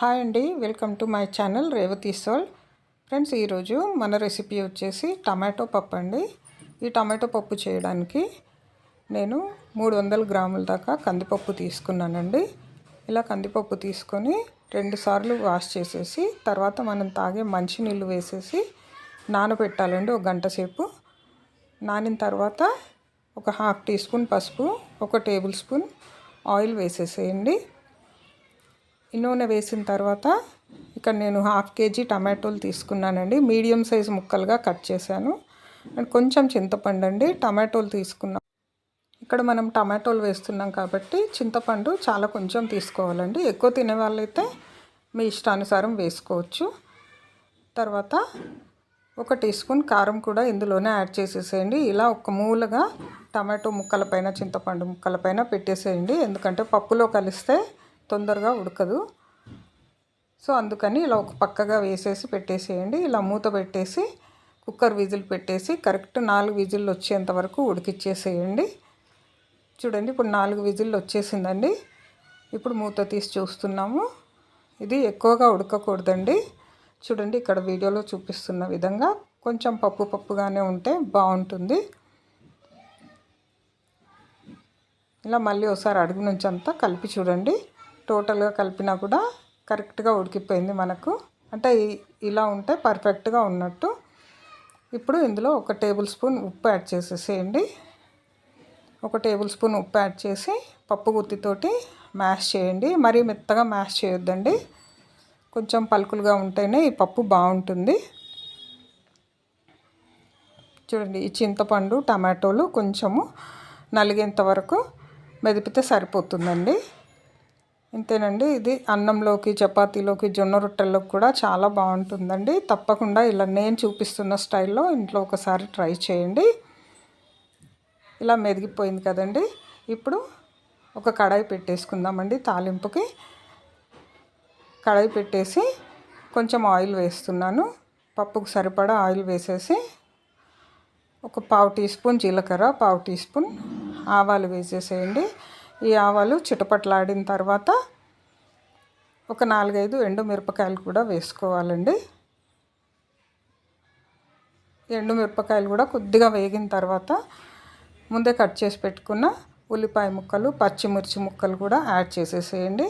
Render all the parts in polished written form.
Hi అండి, welcome to my channel Revathi soul. Friends, ఈరోజు మన రెసిపీ వచ్చేసి టమాటో పప్పు అండి. ఈ టమాటో పప్పు చేయడానికి నేను 300 గ్రాముల దాకా కందిపప్పు తీసుకున్నానండి. ఇలా కందిపప్పు తీసుకొని 2 సార్లు వాష్ చేసేసి తర్వాత మనం తాగే మంచినీళ్ళు వేసేసి నానబెట్టాలండి. 1 గంట సేపు నానిన తర్వాత ఒక 1/2 టీ స్పూన్ పసుపు, 1 టేబుల్ స్పూన్ ఆయిల్ వేసేసేయండి. ఈ నూనె వేసిన తర్వాత ఇక్కడ నేను 1/2 కేజీ టమాటోలు తీసుకున్నానండి. మీడియం సైజు ముక్కలుగా కట్ చేశాను. అండ్ కొంచెం చింతపండు అండి. టమాటోలు తీసుకున్నాం. ఇక్కడ మనం టమాటోలు వేస్తున్నాం కాబట్టి చింతపండు చాలా కొంచెం తీసుకోవాలండి. ఎక్కువ తినే వాళ్ళైతే మీ ఇష్టానుసారం వేసుకోవచ్చు. తర్వాత 1 టీ స్పూన్ కారం కూడా ఇందులోనే యాడ్ చేసేసేయండి. ఇలా ఒక మూలగా టమాటో ముక్కలపైన చింతపండు ముక్కలపైన పెట్టేసేయండి. ఎందుకంటే పప్పులో కలిస్తే తొందరగా ఉడకదు. సో అందుకని ఇలా ఒక పక్కగా వేసేసి పెట్టేసేయండి. ఇలా మూత పెట్టేసి కుక్కర్ విజిల్ పెట్టేసి కరెక్ట్ 4 విజిల్లు వచ్చేంత వరకు ఉడికిచ్చేసేయండి. చూడండి, ఇప్పుడు 4 విజిల్లు వచ్చేసిందండి. ఇప్పుడు మూత తీసి చూస్తున్నాము. ఇది ఎక్కువగా ఉడకకూడదండి. చూడండి, ఇక్కడ వీడియోలో చూపిస్తున్న విధంగా కొంచెం పప్పుగానే ఉంటే బాగుంటుంది. ఇలా మళ్ళీ ఒకసారి అడుగు నుంచి అంతా కలిపి చూడండి. టోటల్గా కలిపినా కూడా కరెక్ట్గా ఉడికిపోయింది మనకు. అంటే ఇలా ఉంటే పర్ఫెక్ట్గా ఉన్నట్టు. ఇప్పుడు ఇందులో 1 టేబుల్ స్పూన్ ఉప్పు యాడ్ చేసేసేయండి. 1 టేబుల్ స్పూన్ ఉప్పు యాడ్ చేసి పప్పు గుత్తితోటి మ్యాష్ చేయండి. మరీ మెత్తగా మ్యాష్ చేయొద్దండి. కొంచెం పలుకులుగా ఉంటేనే ఈ పప్పు బాగుంటుంది. చూడండి, ఈ చింతపండు టమాటోలు కొంచెము నలిగేంత వరకు మెదిపితే సరిపోతుందండి. ఇంతేనండి. ఇది అన్నంలోకి, చపాతీలోకి, జొన్న రొట్టెల్లోకి కూడా చాలా బాగుంటుందండి. తప్పకుండా ఇలా నేను చూపిస్తున్న స్టైల్లో ఇంట్లో ఒకసారి ట్రై చేయండి. ఇలా మెదిగిపోయింది కదండి. ఇప్పుడు ఒక కడాయి పెట్టేసుకుందామండి. తాలింపుకి కడాయి పెట్టేసి కొంచెం ఆయిల్ వేస్తున్నాను. పప్పుకు సరిపడా ఆయిల్ వేసేసి ఒక 1/2 టీ స్పూన్ జీలకర్ర, 1/2 టీ స్పూన్ ఆవాలు వేసేసేయండి. ఈ ఆవాలు చిటపట్లాడిన తర్వాత ఒక 4-5 ఎండుమిరపకాయలు కూడా వేసుకోవాలండి. ఎండుమిరపకాయలు కూడా కొద్దిగా వేగిన తర్వాత ముందే కట్ చేసి పెట్టుకున్న ఉల్లిపాయ ముక్కలు, పచ్చిమిర్చి ముక్కలు కూడా యాడ్ చేసేసేయండి.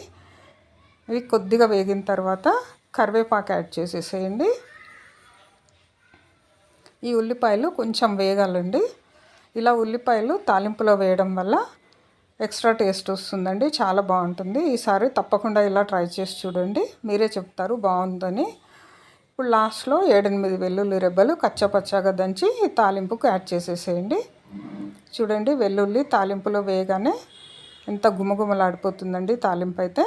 ఇవి కొద్దిగా వేగిన తర్వాత కరివేపాకు యాడ్ చేసేసేయండి. ఈ ఉల్లిపాయలు కొంచెం వేగాలండి. ఇలా ఉల్లిపాయలు తాలింపులో వేయడం వల్ల ఎక్స్ట్రా టేస్ట్ వస్తుందండి. చాలా బాగుంటుంది. ఈసారి తప్పకుండా ఇలా ట్రై చేసి చూడండి. మీరే చెప్తారు బాగుందని. ఇప్పుడు లాస్ట్లో 7-8 వెల్లుల్లి రెబ్బలు కచ్చపచ్చగా దంచి ఈ తాలింపుకు యాడ్ చేసేసేయండి. చూడండి, వెల్లుల్లి తాలింపులో వేయగానే ఎంత గుమగుమలాడిపోతుందండి తాలింపు అయితే.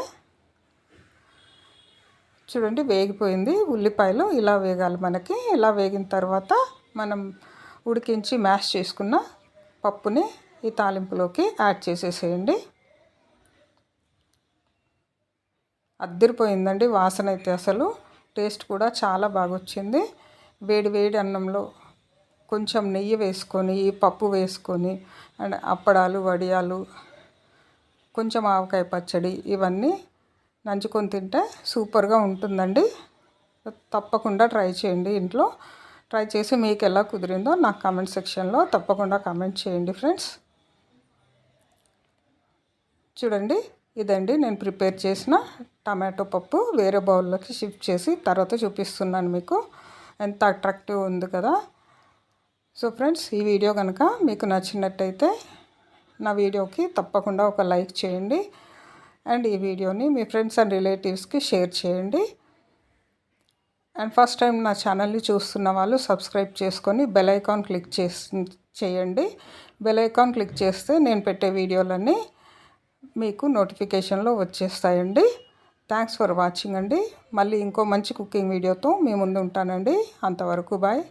చూడండి, వేగిపోయింది. ఉల్లిపాయలు ఇలా వేగాలి మనకి. ఇలా వేగిన తర్వాత మనం ఉడికించి మ్యాష్ చేసుకున్న పప్పుని ఈ తాలింపులోకి యాడ్ చేసేసేయండి. అద్దిరిపోయిందండి వాసన అయితే. అసలు టేస్ట్ కూడా చాలా బాగా వచ్చింది. వేడి వేడి అన్నంలో కొంచెం నెయ్యి వేసుకొని, ఈ పప్పు వేసుకొని, అండ్ అప్పడాలు, వడియాలు, కొంచెం ఆవకాయ పచ్చడి ఇవన్నీ నంచుకొని తింటే సూపర్గా ఉంటుందండి. తప్పకుండా ట్రై చేయండి ఇంట్లో. ట్రై చేసి మీకు ఎలా కుదిరిందో నాకు కామెంట్ సెక్షన్లో తప్పకుండా కామెంట్ చేయండి ఫ్రెండ్స్. చూడండి, ఇదండి నేను ప్రిపేర్ చేసిన టమాటో పప్పు. వేరే బౌల్లోకి షిఫ్ట్ చేసి తర్వాత చూపిస్తున్నాను మీకు. ఎంత అట్రాక్టివ్ ఉంది కదా. సో ఫ్రెండ్స్, ఈ వీడియో కనుక మీకు నచ్చినట్టయితే నా వీడియోకి తప్పకుండా ఒక లైక్ చేయండి. అండ్ ఈ వీడియోని మీ ఫ్రెండ్స్ అండ్ రిలేటివ్స్కి షేర్ చేయండి. అండ్ ఫస్ట్ టైం నా ఛానల్ని చూస్తున్న వాళ్ళు సబ్స్క్రైబ్ చేసుకొని బెల్ ఐకాన్ క్లిక్ చేయండి. బెల్ ఐకాన్ క్లిక్ చేస్తే నేను పెట్టే వీడియోలన్నీ మీకు నోటిఫికేషన్లో వచ్చేస్తాయండి. థ్యాంక్స్ ఫర్ వాచింగ్ అండి. మళ్ళీ ఇంకో మంచి కుకింగ్ వీడియోతో మీ ముందు ఉంటానండి. అంతవరకు బాయ్.